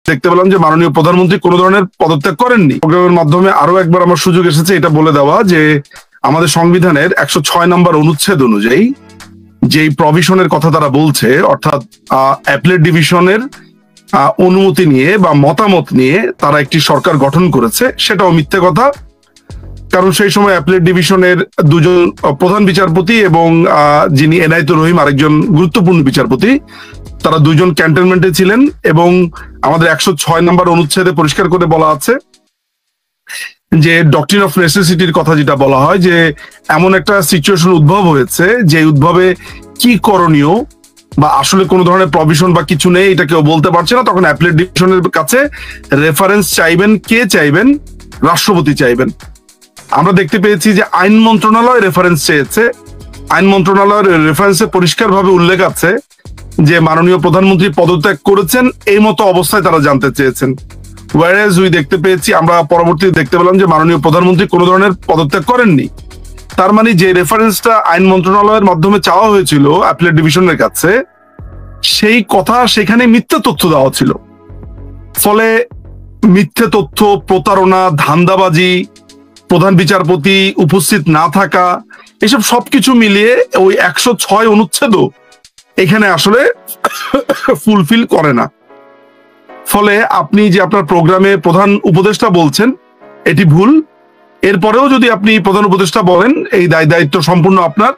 দেখতে পেলাম যে মাননীয় প্রধানমন্ত্রী কোনো ধরনের পদত্যাগ করেননি। প্রোগ্রামের মাধ্যমে আরো একবার আমার সুযোগ এসেছে এটা বলে দেওয়া যে আমাদের সংবিধানের 106 নম্বর অনুচ্ছেদ অনুযায়ী যেই প্রভিশনের কথা তারা বলছে, অর্থাৎ অ্যাপেলেট ডিভিশনের অনুমতি নিয়ে বা মতামত নিয়ে তারা একটি সরকার গঠন করেছে, সেটাও মিথ্যে কথা। কারণ সেই সময় অ্যাপেলেট ডিভিশনের দুজন প্রধান বিচারপতি এবং যিনি এনায়েতুর রহিম আরেকজন গুরুত্বপূর্ণ বিচারপতি, তারা দুজন ক্যান্টনমেন্টে ছিলেন এবং আমাদের 106 নম্বর অনুচ্ছেদে পরিষ্কার করে বলা আছে যে ডক্ট্রিন অফ নেসেসিটির কথা যেটা বলা হয় যে এমন একটা সিচুয়েশন উদ্ভব হয়েছে যে উদ্ভবে কি করণীয় বা আসলে কোনো ধরনের প্রভিশন বা কিছু নেই, এটা কেউ বলতে পারছে না, তখন অ্যাপেলেট ডিভিশনের কাছে রেফারেন্স চাইবেন। কে চাইবেন? রাষ্ট্রপতি চাইবেন। আমরা দেখতে পেয়েছি যে আইন মন্ত্রণালয় রেফারেন্স চেয়েছে। আইন মন্ত্রণালয়ের রেফারেন্সে পরিষ্কারভাবে উল্লেখ আছে যে মাননীয় প্রধানমন্ত্রী পদত্যাগ করেছেন, এই মতো অবস্থায় তারা জানতে চেয়েছেন। ওয়ারেজ উই দেখতে পেয়েছি, আমরা পরবর্তীতে দেখতে পেলাম যে মাননীয় প্রধানমন্ত্রী কোনো ধরনের পদত্যাগ করেননি। তার মানে যে রেফারেন্সটা আইন মন্ত্রণালয়ের মাধ্যমে চাওয়া হয়েছিল অ্যাপেলেট ডিভিশনের কাছে, সেই কথা সেখানে মিথ্যা তথ্য দেওয়া ছিল। ফলে মিথ্যে তথ্য, প্রতারণা, ধান্দাবাজি, প্রধান বিচারপতি উপস্থিত না থাকা, এসব সবকিছু মিলিয়ে ওই 106 অনুচ্ছেদও এখানে আসলে ফুলফিল করে না। ফলে আপনি যে আপনার প্রোগ্রামে প্রধান উপদেষ্টা বলছেন এটি ভুল। এরপরেও যদি আপনি প্রধান উপদেষ্টা বলেন, এই দায়িত্ব সম্পূর্ণ আপনার।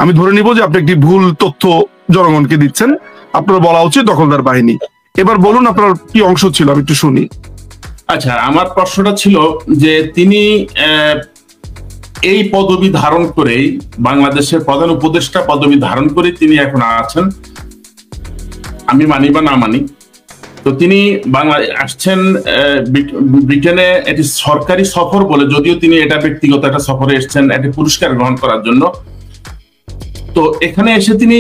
আমি ধরে নিব যে আপনি একটি ভুল তথ্য জনগণকে দিচ্ছেন। আপনার বলা উচিত দখলদার বাহিনী। এবার বলুন আপনার কি অংশ ছিল, আমি একটু শুনি। আচ্ছা, আমার প্রশ্নটা ছিল যে তিনি এই পদবি ধারণ করেই, বাংলাদেশের প্রধান উপদেষ্টা পদবি ধারণ করে তিনি এখন আছেন, আমি মানি বা না মানি, তো তিনি আসছেন ব্রিটেনে এটি সরকারি সফর বলে, যদিও তিনি এটা ব্যক্তিগত একটা সফরে এসেছেন একটি পুরস্কার গ্রহণ করার জন্য। তো এখানে এসে তিনি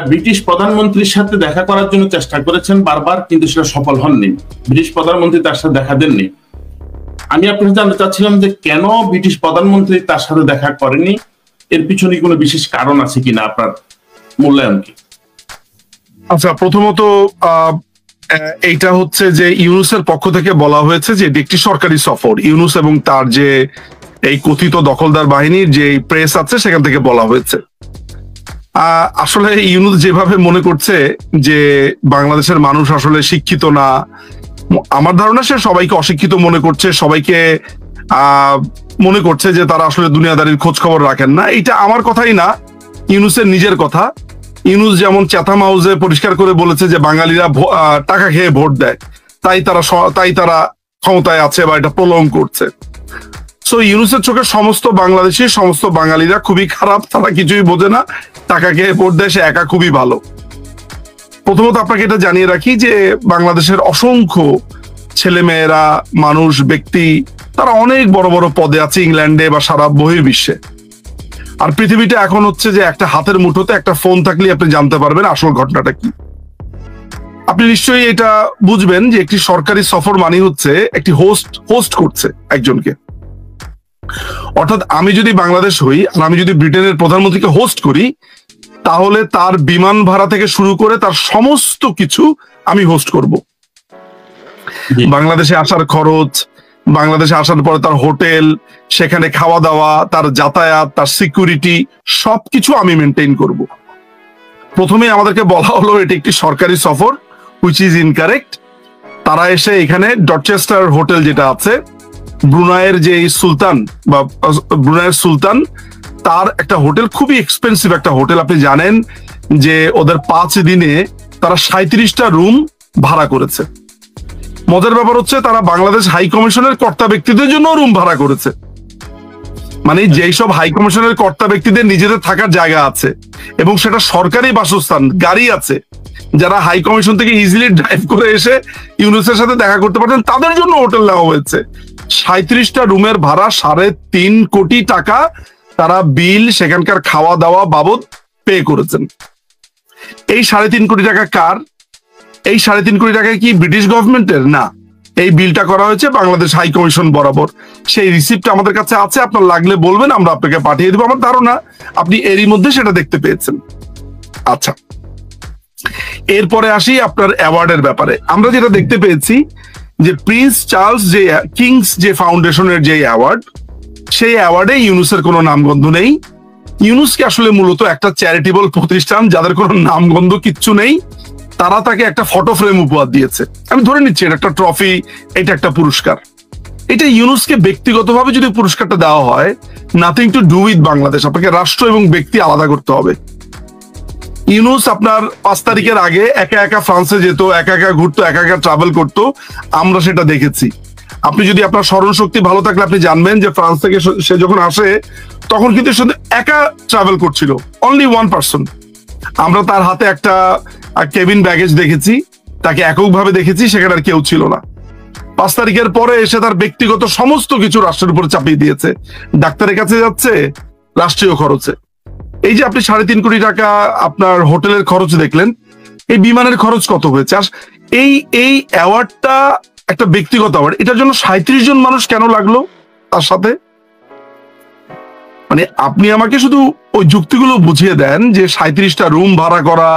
ব্রিটিশ প্রধানমন্ত্রীর সাথে দেখা করার জন্য চেষ্টা করেছেন বারবার, কিন্তু সেটা সফল হননি। ব্রিটিশ প্রধানমন্ত্রী তার সাথে দেখা দেননি। আমি আপনাকে জানতে চাচ্ছিলাম যে কেন ব্রিটিশ প্রধানমন্ত্রী তার সাথে দেখা করেনি, এর পিছনে কোনো বিশেষ কারণ আছে কিনা, আপনার মূল্যায়ন কি? আচ্ছা, প্রথমত এইটা হচ্ছে যে ইউনুসের পক্ষ থেকে বলা হয়েছে যে এটি একটি সরকারি সফর। ইউনুস এবং তার যে এই কথিত দখলদার বাহিনীর যে প্রেস আছে সেখান থেকে বলা হয়েছে। আসলে ইউনুস যেভাবে মনে করছে যে বাংলাদেশের মানুষ আসলে শিক্ষিত না, আমার ধারণা সে সবাইকে অশিক্ষিত মনে করছে, সবাইকে মনে করছে যে তারা আসলে দুনিয়াদারির খোঁজ খবর রাখেন না। এটা আমার কথাই না, ইউনুসের নিজের কথা। ইউনুস যেমন চ্যাথাম হাউসে পরিষ্কার করে বলেছে যে বাঙালিরা টাকা খেয়ে ভোট দেয়, তাই তারা ক্ষমতায় আছে বা এটা প্রলং করছে। সো ইউনুসের চোখে সমস্ত বাংলাদেশি, সমস্ত বাঙালিরা খুবই খারাপ, তারা কিছুই বোঝে না, টাকা খেয়ে ভোট দেয়, সে একা খুবই ভালো। প্রথমত আপনাকে এটা জানিয়ে রাখি যে বাংলাদেশের অসংখ্য ছেলেমেয়েরা, মানুষ, ব্যক্তি, তারা অনেক বড় বড় পদে আছে ইংল্যান্ডে বা সারা বহির্বিশ্বে। আর পৃথিবীটা এখন হচ্ছে যে একটা হাতের মুঠোতে একটা ফোন থাকলে আপনি জানতে পারবেন আসল ঘটনাটা কি। আপনি নিশ্চয়ই এটা বুঝবেন যে একটি সরকারি সফর মানে হচ্ছে একটি হোস্ট করছে একজনকে। অর্থাৎ আমি যদি বাংলাদেশ হই আর আমি যদি ব্রিটেনের প্রধানমন্ত্রীকে হোস্ট করি, তাহলে তার বিমান ভাড়া থেকে শুরু করে তার সমস্ত কিছু আমি হোস্ট করব। বাংলাদেশে আসার খরচ, বাংলাদেশে আসার পরে তার হোটেল, সেখানে খাওয়া দাওয়া, তার যাতায়াত, তার সিকিউরিটি, সবকিছু আমি মেনটেন করব। প্রথমে আমাদেরকে বলা হলো এটি একটি সরকারি সফর, হুইচ ইজ ইনকারেক্ট। তারা এসে এখানে ডরচেস্টার হোটেল যেটা আছে, ব্রুনাইয়ের যে সুলতান বা ব্রুনাইয়ের সুলতান, তার একটা হোটেল, খুবই এক্সপেন্সিভ একটা হোটেল। আপনি জানেন যে ওদের 5 দিনে তারা 37টা রুম ভাড়া করেছে। মজার ব্যাপার হচ্ছে তারা বাংলাদেশ হাই কমিশনের কর্তা ব্যক্তিদের জন্য রুম ভাড়া করেছে। মানে যেই সব হাই কমিশনের কর্তা ব্যক্তিদের নিজেদের থাকার জায়গা আছে এবং সেটা সরকারি বাসস্থান, গাড়ি আছে, যারা হাই কমিশন থেকে ইজিলি ড্রাইভ করে এসে ইউনুসের সাথে দেখা করতে পারছেন, তাদের জন্য হোটেল নেওয়া হয়েছে। 37টা রুমের ভাড়া 3.5 কোটি টাকা তারা বিল সেখানকার খাওয়া দাওয়া বাবদ পে করেছেন। এই 3.5 কোটি টাকা কার? এই 3.5 কোটি টাকা কি ব্রিটিশ গভর্নমেন্টের? না, এই বিলটা করা হয়েছে বাংলাদেশ হাই কমিশন বরাবর। সেই রিসিপ্ট আমাদের কাছে আছে, আপনার লাগলে বলবেন, আমরা আপনাকে পাঠিয়ে দেবো। আমার ধারণা আপনি এরই মধ্যে সেটা দেখতে পেয়েছেন। আচ্ছা, এরপরে আসি আপনার অ্যাওয়ার্ডের ব্যাপারে। আমরা যেটা দেখতে পেয়েছি যে প্রিন্স চার্লস যে কিংস যে ফাউন্ডেশনের যে অ্যাওয়ার্ড, সেই অ্যাওয়ার্ডে ইউনুসের কোনো নামগন্ধ নেই। ইউনুসকে আসলে মূলত একটা চ্যারিটেবল প্রতিষ্ঠান, যাদের কোনো নামগন্ধ কিচ্ছু নেই, তারা তাকে একটা ফটো ফ্রেম উপহার দিয়েছে। আমি ধরে নিচ্ছি এটা একটা ট্রফি, এটা একটা পুরস্কার। এটা ইউনুসকে ব্যক্তিগতভাবে যদি পুরস্কারটা দেওয়া হয়, nothing to do with Bangladesh. আপনাকে রাষ্ট্র এবং ব্যক্তি আলাদা করতে হবে। ইউনুস আপনার 5 তারিখের আগে একা একা ফ্রান্সে যেত, একা একা ঘুরতো, একা একা ট্রাভেল করতো, আমরা সেটা দেখেছি। আপনি যদি আপনার স্মরণ শক্তি ভালো থাকলে আপনি জানবেন যে ফ্রান্স থেকে সে যখন আসে তখন কিন্তু সে একা ট্রাভেল করছিল, অনলি 1 পার্সন। আমরা তার হাতে একটা কেবিন ব্যাগেজ দেখেছি, তাকে এককভাবে দেখেছি, সেখানে আর কেউ ছিল না। 5 তারিখের পরে এসে তার ব্যক্তিগত সমস্ত কিছু রাষ্ট্রের উপর চাপিয়ে দিয়েছে। ডাক্তারের কাছে যাচ্ছে রাষ্ট্রীয় খরচে। এই যে আপনি 3.5 কোটি টাকা আপনার হোটেলের খরচ দেখলেন, এই বিমানের খরচ কত হয়েছে? আর এই অ্যাওয়ার্ডটা একটা ব্যক্তিগত অ্যাওয়ার্ড, এটার জন্য 37 জন মানুষ কেন লাগলো তার সাথে? মানে আপনি আমাকে শুধু ওই যুক্তিগুলো বুঝিয়ে দেন যে 37টা রুম ভাড়া করা,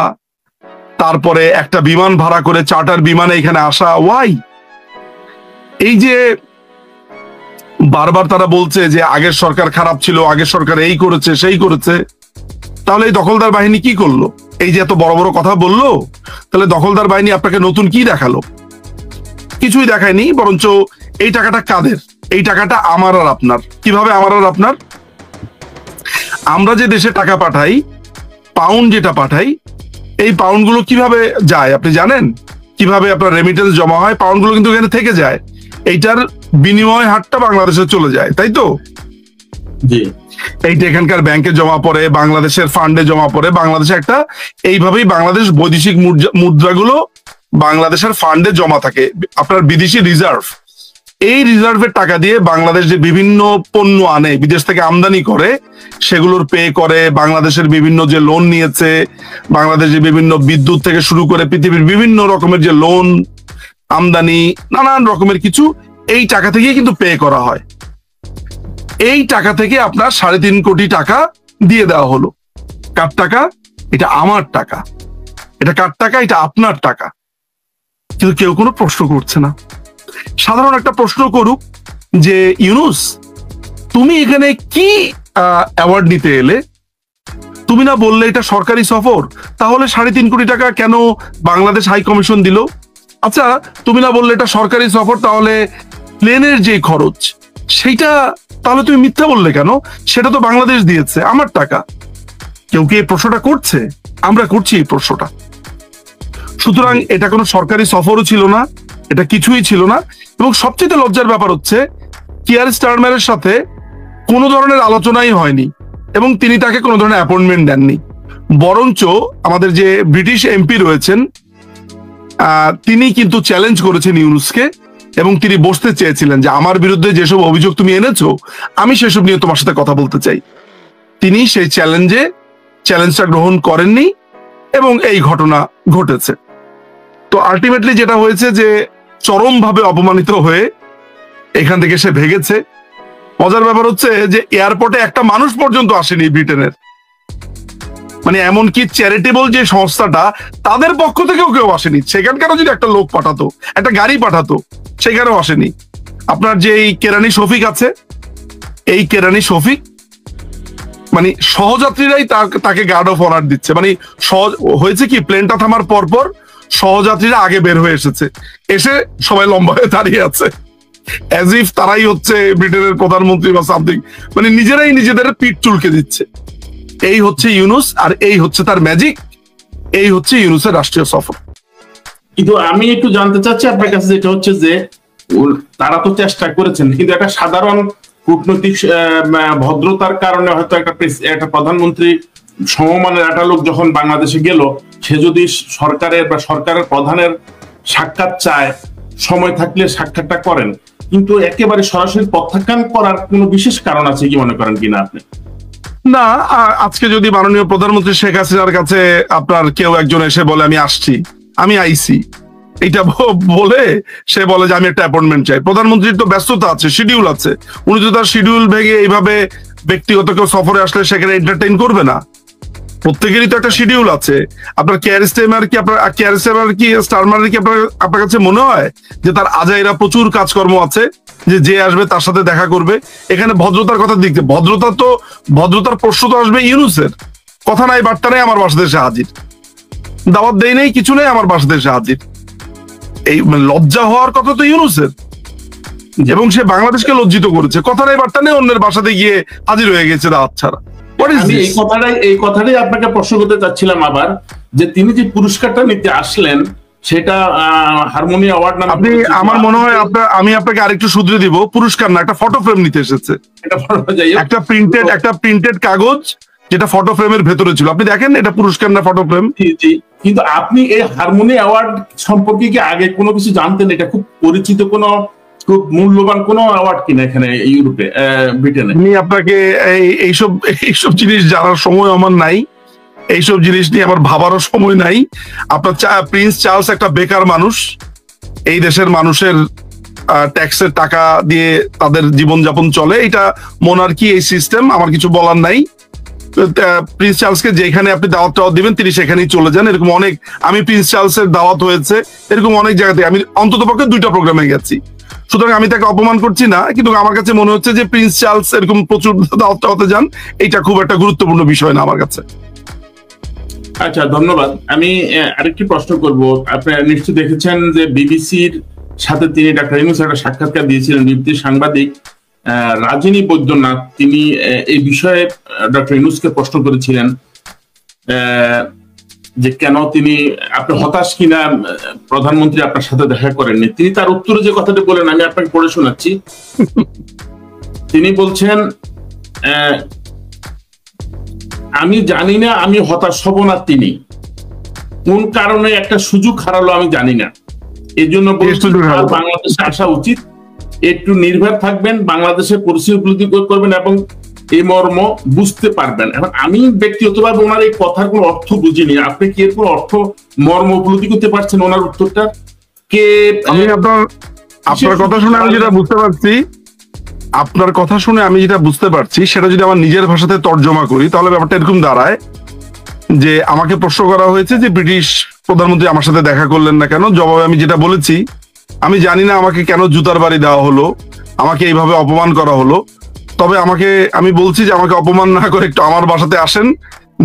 তারপরে একটা বিমান ভাড়া করে চার্টার বিমানে এখানে আসা, ওয়াই? এই যে বারবার তারা বলছে যে আগের সরকার খারাপ ছিল, আগের সরকার এই করেছে সেই করেছে, তাহলে এই দখলদার বাহিনী কি করলো? এই যে এত বড় বড় কথা বললো, তাহলে দখলদার বাহিনী আপনাকে নতুন কি দেখালো? কিছুই দেখায়নি। বরঞ্চ এই টাকাটা কাদের? এই টাকাটা আমার আর আপনার। কিভাবে আমার আর আপনার? আমরা যে দেশে টাকা পাঠাই, পাউন্ড যেটা পাঠাই, এই পাউন্ডগুলো কিভাবে যায় আপনি জানেন? কিভাবে আপনার রেমিটেন্স জমা হয়? পাউন্ডগুলো কিন্তু এখানে থেকে যায়, এইটার বিনিময় হারটা বাংলাদেশে চলে যায়, তাই তো? জি। এইটা এখানকার ব্যাংকে জমা পড়ে, বাংলাদেশের ফান্ডে জমা পড়ে, বাংলাদেশে একটা এইভাবেই বাংলাদেশ বৈদেশিক মুদ্রাগুলো বাংলাদেশের ফান্ডে জমা থাকে, আপনার বিদেশি রিজার্ভ। এই রিজার্ভের টাকা দিয়ে বাংলাদেশ যে বিভিন্ন পণ্য আনে, বিদেশ থেকে আমদানি করে, সেগুলোর পে করে, বাংলাদেশের বিভিন্ন যে লোন নিয়েছে, বাংলাদেশের বিভিন্ন বিদ্যুৎ থেকে শুরু করে পৃথিবীর বিভিন্ন রকমের যে লোন, আমদানি, নানান রকমের কিছু এই টাকা থেকে কিন্তু পে করা হয়। এই টাকা থেকে আপনার 3.5 কোটি টাকা দিয়ে দেওয়া হলো। কার টাকা? এটা আমার টাকা। এটা কার টাকা? এটা আপনার টাকা। কিন্তু কেউ কোনো প্রশ্ন করছে না। সাধারণ একটা প্রশ্ন করুক যে ইউনুস, তুমি এখানে কি অ্যাওয়ার্ড নিতে এলে? তুমি না বললে এটা সরকারি সফর, তাহলে 3.5 কোটি টাকা কেন বাংলাদেশ হাই কমিশন দিল? আচ্ছা, তুমি না বললে এটা সরকারি সফর, তাহলে প্লেনের যে খরচ সেইটা তাহলে তুমি মিথ্যা বললে কেন? সেটা তো বাংলাদেশ দিয়েছে, আমার টাকা। কেউ কি এই প্রশ্নটা করছে? আমরা করছি এই প্রশ্নটা। সুতরাং এটা কোনো সরকারি সফরও ছিল না, এটা কিছুই ছিল না। এবং সবচেয়ে লজ্জার ব্যাপার হচ্ছে কিয়ার স্টারমারের সাথে কোনো ধরনের আলোচনাই হয়নি এবং তিনি তাকে কোনো ধরনের অ্যাপয়েন্টমেন্ট দেননি। বরঞ্চ আমাদের যে ব্রিটিশ এমপি রয়েছেন, তিনি কিন্তু চ্যালেঞ্জ করেছেন ইউনুসকে এবং তিনি বসতে চেয়েছিলেন যে আমার বিরুদ্ধে যেসব অভিযোগ তুমি এনেছো, আমি সেসব নিয়ে তোমার সাথে কথা বলতে চাই। তিনি সেই চ্যালেঞ্জটা গ্রহণ করেননি এবং এই ঘটনা ঘটেছে। তো আলটিমেটলি যেটা হয়েছে যে চরমভাবে অপমানিত হয়ে এখান থেকে সে ভেগেছে। মজার ব্যাপার হচ্ছে যে এয়ারপোর্টে একটা মানুষ পর্যন্ত আসেনি ব্রিটেনের। মানে এমনকি চ্যারিটেবল যে সংস্থাটা, তাদের পক্ষ থেকেও কেউ আসেনি। সেখানকারও যদি একটা লোক পাঠাতো, একটা গাড়ি পাঠাতো, সেখানেও আসেনি। আপনার যে এই কেরানি শফিক আছে, এই কেরানি শফিক মানে সহযাত্রীরাই তাকে গার্ড অফ অনার দিচ্ছে। মানে হয়েছে কি, প্লেনটা থামার পরপর সহযাত্রীরা আগে বের হয়ে এসেছে, এসে সবাই লম্বা হয়ে দাঁড়িয়ে আছে, অ্যাজ ইফ তারাই হচ্ছে ব্রিটেনের প্রধানমন্ত্রী বা সামথিং। মানে নিজেরাই নিজেদের পিঠ চুলকে দিচ্ছে। এই হচ্ছে ইউনুস, আর এই হচ্ছে তার ম্যাজিক, এই হচ্ছে ইউনুসের রাষ্ট্রীয় সফর। কিন্তু আমি একটু জানতে চাচ্ছি আপনার কাছে, যেটা হচ্ছে যে তারা তো চেষ্টা করেছেন, কিন্তু একটা সাধারণ কূটনৈতিক ভদ্রতার কারণে হয়তো একটা প্রধানমন্ত্রী সমমানের একটা লোক যখন বাংলাদেশে গেল, সে যদি সরকারের বা সরকারের প্রধানের সাক্ষাৎ চায়, সময় থাকলে সাক্ষাৎটা করেন, কিন্তু একেবারে সরাসরি প্রত্যাখ্যান করার কোনো বিশেষ কারণ আছে কি মনে করেন কিনা আপনি? না, আজকে যদি মাননীয় প্রধানমন্ত্রী শেখ হাসিনার কাছে আপনার কেউ একজন এসে বলে আমি আসছি, আমি আইসি, এটা বলে সে বলে যে আমি একটা অ্যাপয়েন্টমেন্ট চাই, প্রধানমন্ত্রীর তো ব্যস্ততা আছে, শিডিউল আছে, উনি তো তার শিডিউল ভেঙে এইভাবে ব্যক্তিগত কেউ সফরে আসলে সেখানে এন্টারটেইন করবে না। প্রত্যেকেরই তো একটা শিডিউল আছে। আপনার কেয়ার কি স্টারমারের কি আপনার কাছে মনে হয় যে তার আজাইরা প্রচুর কাজকর্ম আছে, যে আসবে তার সাথে দেখা করবে? এখানে ভদ্রতার কথা দিক, ভদ্রতার প্রশ্ন তো আসবে ইউনূসের। কথা নাই বার্তা নেই, আমার বাসাতে এসে হাজির, দাওয়াত দেই নেই, কিছু নেই, আমার বাসাতে এসে হাজির। এই লজ্জা হওয়ার কথা তো ইউনূসের, এবং সে বাংলাদেশকে লজ্জিত করেছে। কথা নাই বার্তা নেই, অন্যের বাসাতে গিয়ে হাজির হয়ে গেছে দাওয়াত ছাড়া। আমি এই কথাটাই আপনাকে প্রশ্ন করতে চাচ্ছিলাম আবার, যে তিনি যে পুরস্কারটা নিতে আসলেন সেটা হারমোনি অ্যাওয়ার্ড নামে। আপনি, আমার মনে হয় আমি আপনাকে আরেকটু শুধরে দিব, পুরস্কার না, একটা ফটো ফ্রেম নিতে এসেছে। একটা প্রিন্টেড কাগজ যেটা ফটো ফ্রেমের ভেতরে ছিল। আপনি দেখেন এটা পুরস্কার না ফটো ফ্রেম। কিন্তু আপনি এই হারমোনি অ্যাওয়ার্ড সম্পর্কে কি আগে কোনো কিছু জানতেন? এটা খুব পরিচিত কোনো, খুব মূল্যবান কোনো অ্যাওয়ার্ড কিনা এখানে ইউরোপে, ব্রিটেনে? আমি আপনাকে এইসব জিনিস জানার সময় আমার নাই, এইসব জিনিস নিয়ে আমার ভাবারও সময় নাই। আপনার প্রিন্স চার্লস একটা বেকার মানুষ, এই দেশের মানুষের ট্যাক্সের টাকা দিয়ে তাদের জীবনযাপন চলে, এটা মোনার্কি, এই সিস্টেম, আমার কিছু বলার নাই। প্রিন্স চার্লসকে যেখানে আপনি দাওয়াত দিবেন তিনি সেখানেই চলে যান। এরকম অনেক, আমি প্রিন্স চার্লসের দাওয়াত হয়েছে এরকম অনেক জায়গাতে, আমি অন্তত পক্ষে 2টা প্রোগ্রামে গেছি। সুতরাং আমি তাকে অপমান করছি না, কিন্তু আমার কাছে মনে হচ্ছে যে প্রিন্স চার্লস এরকম প্রচুর দাওয়াত যান, এটা খুব একটা গুরুত্বপূর্ণ বিষয় না আমার কাছে। আচ্ছা, ধন্যবাদ। আমি আরেকটি প্রশ্ন করব। আপনি নিশ্চয়ই দেখেছেন যে বিবিসির সাথে তিনি ডাক্তার ইউনূস একটা সাক্ষাৎকার দিয়েছিলেন, বিবিসি সাংবাদিক রাজিনী বৈদ্যনাথ, তিনি এই বিষয়ে ডক্টর ইউনূসকে প্রশ্ন করেছিলেন যে কেন তিনি, আপনি হতাশ কিনা প্রধানমন্ত্রী আপনার সাথে দেখা করেননি। তিনি তার উত্তরে যে কথাটি বলেন আমি আপনাকে পড়ে শোনাচ্ছি। তিনি বলছেন, আমি জানি না আমি হতাশ হব না, তিনি কোন কারণে একটা সুযোগ হারালো আমি জানি না, এই জন্য বাংলাদেশে আসা উচিত। একটু নির্ভর থাকবেন, বাংলাদেশের পরিস্থিতি উপলব্ধি করবেন এবং এই মর্ম বুঝতে পারবেন। এখন আমি ব্যক্তিগতভাবে ওনার এই কথার কোনো অর্থ বুঝিনি। আপনি কি এর কোনো অর্থ, মর্ম উপলব্ধি করতে পারছেন ওনার উত্তরটা? কে, আমি আপনার কথা শুনে আমি যেটা বুঝতে পারছি, সেটা যদি আমার নিজের ভাষাতে তর্জমা করি তাহলে ব্যাপারটা এরকম দাঁড়ায় যে আমাকে প্রশ্ন করা হয়েছে যে ব্রিটিশ প্রধানমন্ত্রী আমার সাথে দেখা করলেন না কেন। জবাবে আমি যেটা বলেছি, আমি জানি না আমাকে কেন জুতার বাড়ি দেওয়া হলো, আমাকে এইভাবে অপমান করা হলো। তবে আমি বলছি যে আমাকে অপমান না করে একটু আমার বাসাতে আসেন,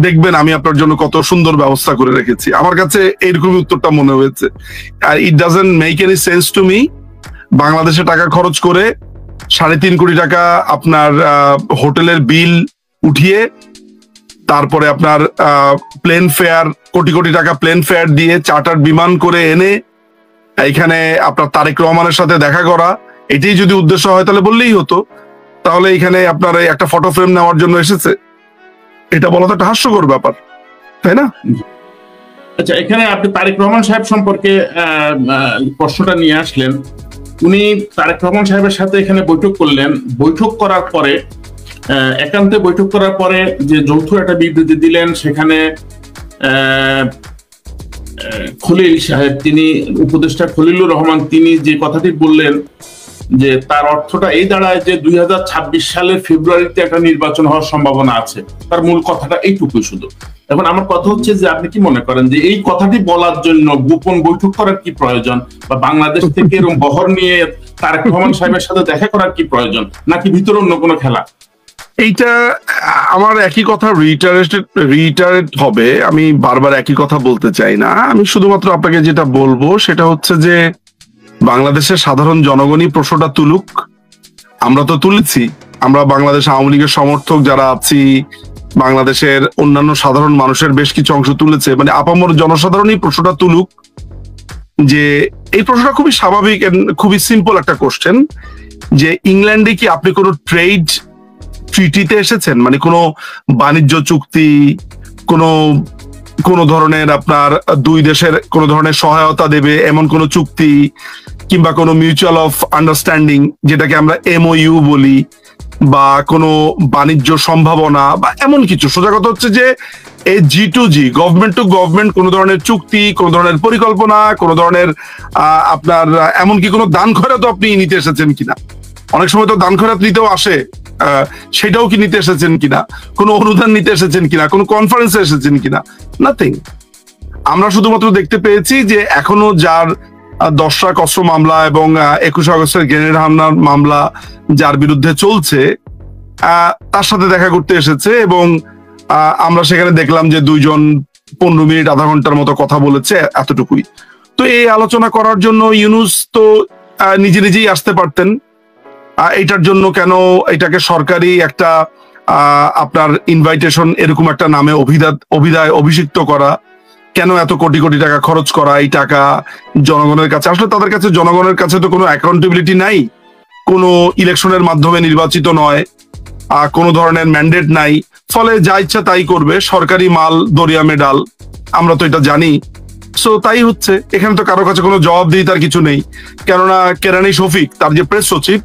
দেখবেন আমি আপনার জন্য কত সুন্দর ব্যবস্থা করে রেখেছি। আমার কাছে এইরকমই উত্তরটা মনে হয়েছে। আর it doesn't make any sense to me, বাংলাদেশে টাকা খরচ করে 3.5 কোটি টাকা আপনার হোটেলের বিল উঠিয়ে, তারপরে আপনার প্লেন ফেয়ার, কোটি কোটি টাকা প্লেন ফেয়ার দিয়ে চার্টার বিমান করে এনে এইখানে আপনার তারেক রহমানের সাথে দেখা করা, এটাই যদি উদ্দেশ্য হয় তাহলে বললেই হতো। তাহলে এখানে আপনার একটা ফটো ফ্রেম নেওয়ার জন্য এসেছে, এটা বলা তো একটা হাস্যকর ব্যাপার, তাই না? আচ্ছা, এখানে আপনি তারেক রহমান সাহেব সম্পর্কে প্রশ্নটা নিয়ে আসলেন। উনি তারেক রহমান সাহেবের সাথে এখানে বৈঠক করলেন। বৈঠক করার পরে, একান্তে বৈঠক করার পরে যে যৌথ একটা বিবৃতি দিলেন, সেখানে খলিল সাহেব, তিনি উপদেষ্টা খলিলুর রহমান, তিনি যে কথাটি বললেন যে তার অর্থটা এই দাঁড়ায় যে 2026 সালের ফেব্রুয়ারিতে একটা নির্বাচন হওয়ার সম্ভাবনা আছে। তার মূল কথাটা এইটুকুই শুধু। এখন আমার কথা হচ্ছে যে আপনি কি মনে করেন যে এই কথাটি বলার জন্য গোপন বৈঠক করার কি প্রয়োজন, বা বাংলাদেশ থেকে এরকম বহর নিয়ে তারেক রহমান সাহেবের সাথে দেখা করার কি প্রয়োজন, নাকি ভিতরে অন্য কোনো খেলা? এইটা আমার একই কথা রিটারেট হবে। আমি বারবার একই কথা বলতে চাই না। আমি শুধুমাত্র আপনাকে যেটা বলবো সেটা হচ্ছে যে বাংলাদেশের সাধারণ জনগণই প্রশ্নটা তুলুক। আমরা তো তুলেছি, আমরা বাংলাদেশ আওয়ামী লীগের সমর্থক যারা আছি, বাংলাদেশের অন্যান্য সাধারণ মানুষের বেশ কিছু অংশ তুলেছে, মানে আপামর জনসাধারণই প্রশ্নটা তুলুক যে এই প্রশ্নটা খুবই স্বাভাবিক, খুবই সিম্পল একটা কোশ্চেন, যে ইংল্যান্ডে কি আপনি কোনো ট্রেড ট্রিটিতে এসেছেন, মানে কোনো বাণিজ্য চুক্তি, কোনো ধরনের আপনার দুই দেশের কোনো ধরনের সহায়তা দেবে এমন কোনো চুক্তি, কিংবা কোনো মিউচুয়াল অফ আন্ডারস্ট্যান্ডিং যেটাকে আমরা MOU বলি, বা কোনো বাণিজ্য সম্ভাবনা বা এমন কিছু? সোজা কথা হচ্ছে যে এই G2G, গভর্নমেন্ট টু গভর্নমেন্ট, কোনো ধরনের চুক্তি, কোনো ধরনের পরিকল্পনা, কোনো ধরনের আপনার এমনকি কোনো দান খয়রাতও আপনি নিতে এসেছেন কিনা? অনেক সময় তো দান খয়রাত নিতেও আসে সেটাও কি নিতে এসেছেন কিনা, কোনো অনুদান নিতে এসেছেন কিনা, কোনো কনফারেন্সে এসেছেন কিনা, নাথিং। আমরা শুধুমাত্র দেখতে পেয়েছি যে এখনো যার 10টা অস্ত্র মামলা এবং 21 আগস্টের গ্রেনেড হামলার মামলা যার বিরুদ্ধে চলছে তার সাথে দেখা করতে এসেছে, এবং আমরা সেখানে দেখলাম যে 2 জন 15 মিনিট আধা ঘন্টার মতো কথা বলেছে, এতটুকুই। তো এই আলোচনা করার জন্য ইউনূস তো নিজে নিজেই আসতে পারতেন। এটার জন্য কেন এটাকে সরকারি একটা আপনার ইনভাইটেশন এরকম একটা নামে অভিধায় অভিষিক্ত করা, কেন এত কোটি কোটি টাকা খরচ করা, এই টাকা জনগণের কাছে, আসলে তাদের কাছে জনগণের কাছে তো কোনো অ্যাকাউন্টেবিলিটি নাই, কোনো ইলেকশনের মাধ্যমে নির্বাচিত নয়, কোনো ধরনের ম্যান্ডেট নাই, ফলে যা ইচ্ছা তাই করবে, সরকারি মাল দরিয়ামে ডাল, আমরা তো এটা জানি। সো তাই হচ্ছে, এখানে তো কারো কাছে কোনো জবাবদিহিতার কিছু নেই, কেননা কেরানি শফিক তার যে প্রেস সচিব